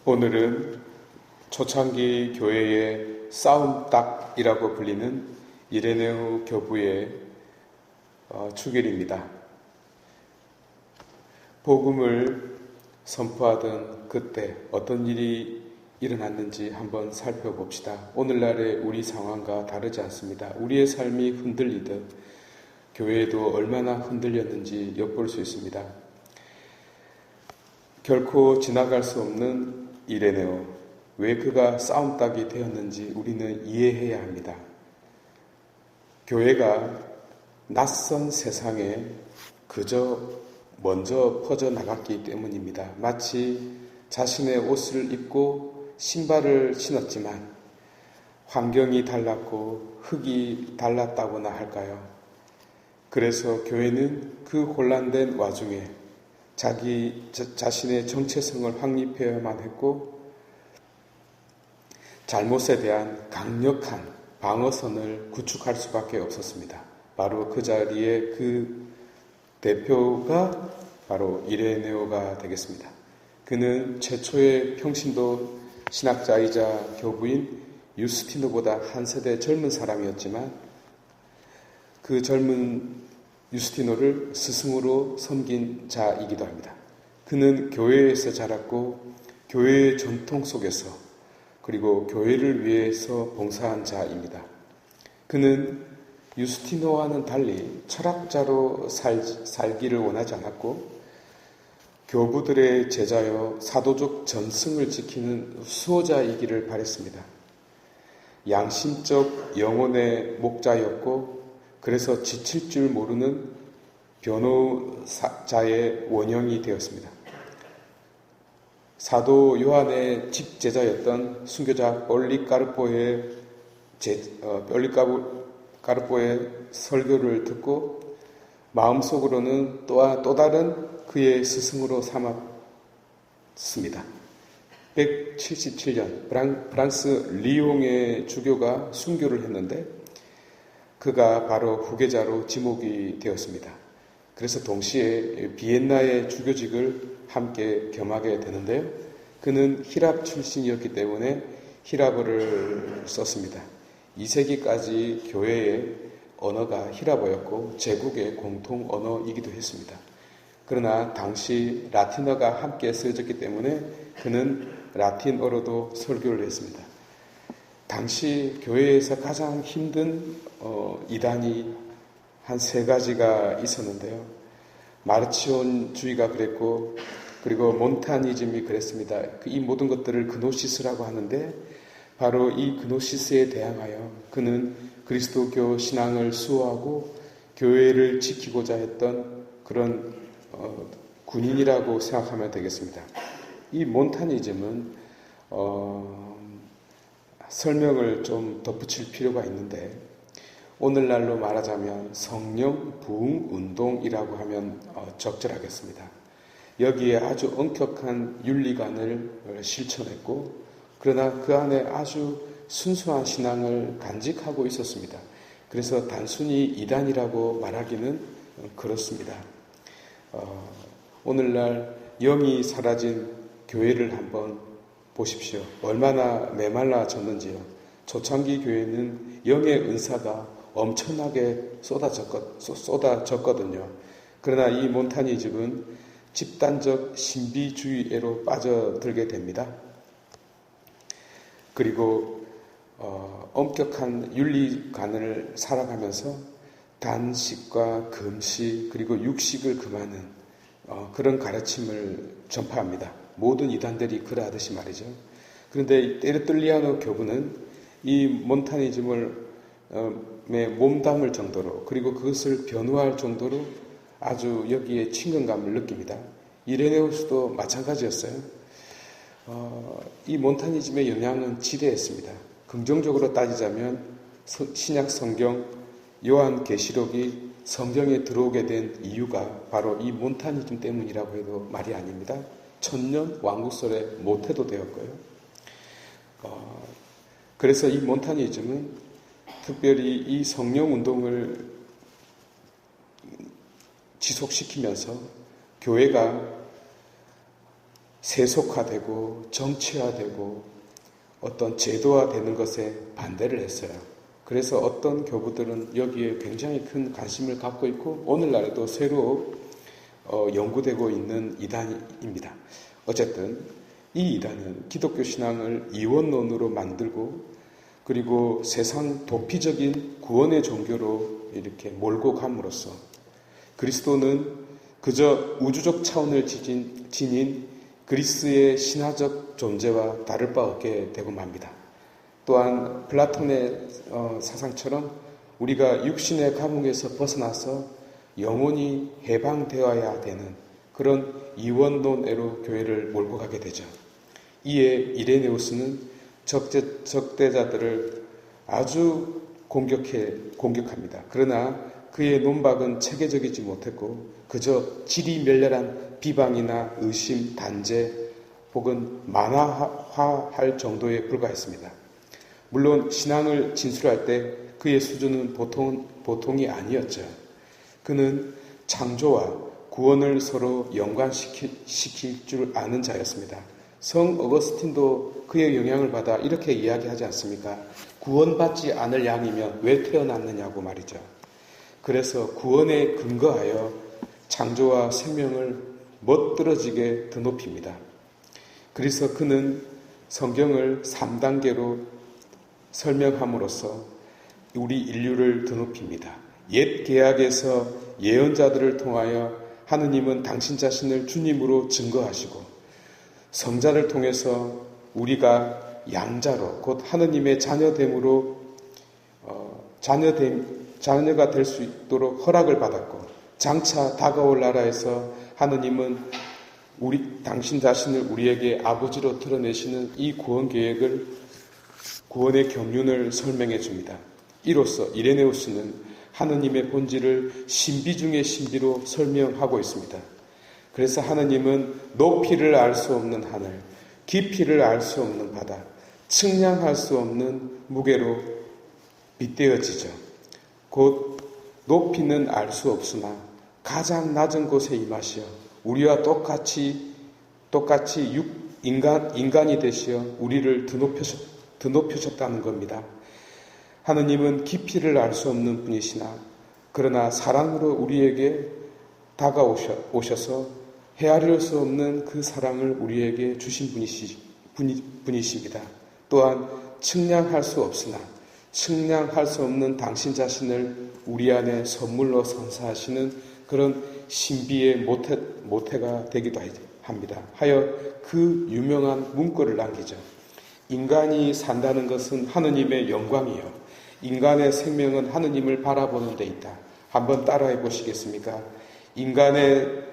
오늘은 초창기 교회의 싸움닭이라고 불리는 이레네우 교부의 축일입니다. 복음을 선포하던 그때 어떤 일이 일어났는지 한번 살펴봅시다. 오늘날의 우리 상황과 다르지 않습니다. 우리의 삶이 흔들리듯 교회도 얼마나 흔들렸는지 엿볼 수 있습니다. 결코 지나갈 수 없는 이레네오, 왜 그가 싸움닭이 되었는지 우리는 이해해야 합니다. 교회가 낯선 세상에 그저 먼저 퍼져나갔기 때문입니다. 마치 자신의 옷을 입고 신발을 신었지만 환경이 달랐고 흙이 달랐다고나 할까요? 그래서 교회는 그 혼란된 와중에 자신의 정체성을 확립해야만 했고 잘못에 대한 강력한 방어선을 구축할 수밖에 없었습니다. 바로 그 자리에 그 대표가 바로 이레네오가 되겠습니다. 그는 최초의 평신도 신학자이자 교부인 유스티노보다 한 세대 젊은 사람이었지만 그 젊은 유스티노를 스승으로 섬긴 자이기도 합니다. 그는 교회에서 자랐고 교회의 전통 속에서 그리고 교회를 위해서 봉사한 자입니다. 그는 유스티노와는 달리 철학자로 살기를 원하지 않았고 교부들의 제자여 사도적 전승을 지키는 수호자이기를 바랬습니다. 양심적 영혼의 목자였고 그래서 지칠 줄 모르는 변호자의 원형이 되었습니다. 사도 요한의 집제자였던 순교자 볼리카르포의 설교를 듣고 마음속으로는 또 다른 그의 스승으로 삼았습니다. 177년 프랑스 리옹의 주교가 순교를 했는데 그가 바로 후계자로 지목이 되었습니다. 그래서 동시에 비엔나의 주교직을 함께 겸하게 되는데요. 그는 히랍 출신이었기 때문에 히랍어를 썼습니다. 2세기까지 교회의 언어가 히랍어였고 제국의 공통 언어이기도 했습니다. 그러나 당시 라틴어가 함께 쓰여졌기 때문에 그는 라틴어로도 설교를 했습니다. 당시 교회에서 가장 힘든 이단이 한 3가지가 있었는데요. 마르치온주의가 그랬고 그리고 몬타니즘이 그랬습니다. 이 모든 것들을 그노시스라고 하는데 바로 이 그노시스에 대항하여 그는 그리스도교 신앙을 수호하고 교회를 지키고자 했던 그런 군인이라고 생각하면 되겠습니다. 이 몬타니즘은 설명을 좀 덧붙일 필요가 있는데 오늘날로 말하자면 성령 부흥 운동이라고 하면 적절하겠습니다. 여기에 아주 엄격한 윤리관을 실천했고 그러나 그 안에 아주 순수한 신앙을 간직하고 있었습니다. 그래서 단순히 이단이라고 말하기는 그렇습니다. 오늘날 영이 사라진 교회를 한번 보십시오. 얼마나 메말라졌는지요. 초창기 교회는 영의 은사가 엄청나게 쏟아졌거든요. 그러나 이 몬타니즘은 집단적 신비주의로 빠져들게 됩니다. 그리고 엄격한 윤리관을 살아가면서 단식과 금식 그리고 육식을 금하는 그런 가르침을 전파합니다. 모든 이단들이 그러하듯이 말이죠. 그런데 테르툴리아노 교부는 이 몬타니즘을 몸담을 정도로 그리고 그것을 변호할 정도로 아주 여기에 친근감을 느낍니다. 이레네우스도 마찬가지였어요. 이 몬타니즘의 영향은 지대했습니다. 긍정적으로 따지자면 신약 성경 요한계시록이 성경에 들어오게 된 이유가 바로 이 몬타니즘 때문이라고 해도 말이 아닙니다. 천년 왕국설의 모태도 되었고요. 그래서 이 몬타니즘은 특별히 이 성령운동을 지속시키면서 교회가 세속화되고 정치화되고 어떤 제도화되는 것에 반대를 했어요. 그래서 어떤 교부들은 여기에 굉장히 큰 관심을 갖고 있고 오늘날에도 새로 연구되고 있는 이단입니다. 어쨌든 이 이단은 기독교 신앙을 이원론으로 만들고 그리고 세상 도피적인 구원의 종교로 이렇게 몰고 감으로써 그리스도는 그저 우주적 차원을 지닌 그리스의 신화적 존재와 다를 바 없게 되고 맙니다. 또한 플라톤의 사상처럼 우리가 육신의 감옥에서 벗어나서 영원히 해방되어야 되는 그런 이원론애로 교회를 몰고 가게 되죠. 이에 이레네우스는 적대자들을 아주 공격합니다. 그러나 그의 논박은 체계적이지 못했고 그저 지리멸렬한 비방이나 의심, 단죄 혹은 만화화할 정도에 불과했습니다. 물론 신앙을 진술할 때 그의 수준은 보통이 아니었죠. 그는 창조와 구원을 서로 연관시킬 줄 아는 자였습니다. 성 어거스틴도 그의 영향을 받아 이렇게 이야기하지 않습니까? 구원받지 않을 양이면 왜 태어났느냐고 말이죠. 그래서 구원에 근거하여 창조와 생명을 멋들어지게 드높입니다. 그래서 그는 성경을 3단계로 설명함으로써 우리 인류를 드높입니다. 옛 계약에서 예언자들을 통하여 하느님은 당신 자신을 주님으로 증거하시고 성자를 통해서 우리가 양자로 곧 하느님의 자녀됨으로 자녀가 될 수 있도록 허락을 받았고 장차 다가올 나라에서 하느님은 당신 자신을 우리에게 아버지로 드러내시는 이 구원 계획을 구원의 경륜을 설명해 줍니다. 이로써 이레네우스는 하느님의 본질을 신비 중의 신비로 설명하고 있습니다. 그래서 하느님은 높이를 알 수 없는 하늘, 깊이를 알 수 없는 바다, 측량할 수 없는 무게로 빗대어지죠. 곧 높이는 알 수 없으나 가장 낮은 곳에 임하시어 우리와 똑같이 인간이 되시어 우리를 드높여셨다는 겁니다. 하느님은 깊이를 알 수 없는 분이시나 그러나 사랑으로 우리에게 다가오셔서 헤아릴 수 없는 그 사랑을 우리에게 주신 분이십니다. 또한 측량할 수 없으나 측량할 수 없는 당신 자신을 우리 안에 선물로 선사하시는 그런 신비의 모태가 되기도 합니다. 하여 그 유명한 문구를 남기죠. 인간이 산다는 것은 하느님의 영광이요. 인간의 생명은 하느님을 바라보는 데 있다. 한번 따라해 보시겠습니까? 인간의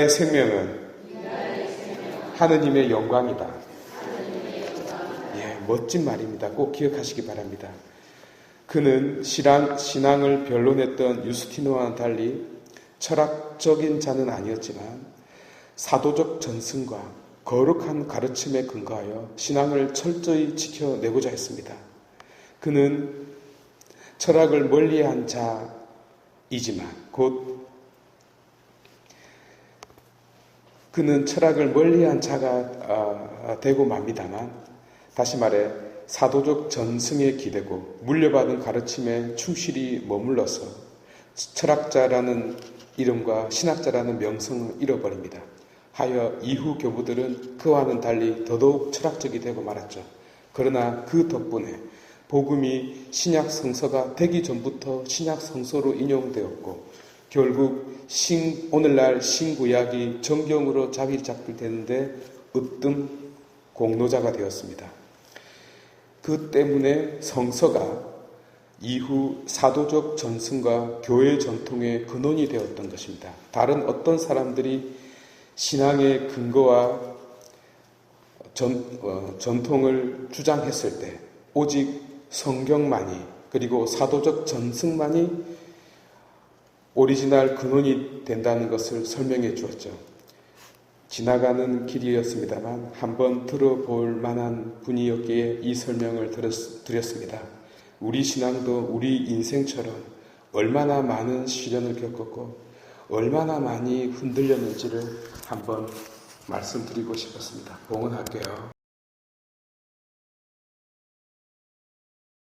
생명은 하느님의 영광이다. 예, 멋진 말입니다. 꼭 기억하시기 바랍니다. 그는 신앙을 변론했던 유스티노와는 달리 철학적인 자는 아니었지만 사도적 전승과 거룩한 가르침에 근거하여 신앙을 철저히 지켜내고자 했습니다. 그는 철학을 멀리한 자이지만 그는 철학을 멀리한 자가 되고 맙니다만 다시 말해 사도적 전승에 기대고 물려받은 가르침에 충실히 머물러서 철학자라는 이름과 신학자라는 명성을 잃어버립니다. 하여 이후 교부들은 그와는 달리 더더욱 철학적이 되고 말았죠. 그러나 그 덕분에 복음이 신약 성서가 되기 전부터 신약 성서로 인용되었고 결국 오늘날 신구약이 정경으로 자리 잡게 되는데 으뜸 공로자가 되었습니다. 그 때문에 성서가 이후 사도적 전승과 교회 전통의 근원이 되었던 것입니다. 다른 어떤 사람들이 신앙의 근거와 전통을 주장했을 때 오직 성경만이 그리고 사도적 전승만이 오리지널 근원이 된다는 것을 설명해 주었죠. 지나가는 길이었습니다만 한번 들어볼 만한 분이었기에 이 설명을 드렸습니다. 우리 신앙도 우리 인생처럼 얼마나 많은 시련을 겪었고 얼마나 많이 흔들렸는지를 한번 말씀드리고 싶었습니다. 봉헌할게요.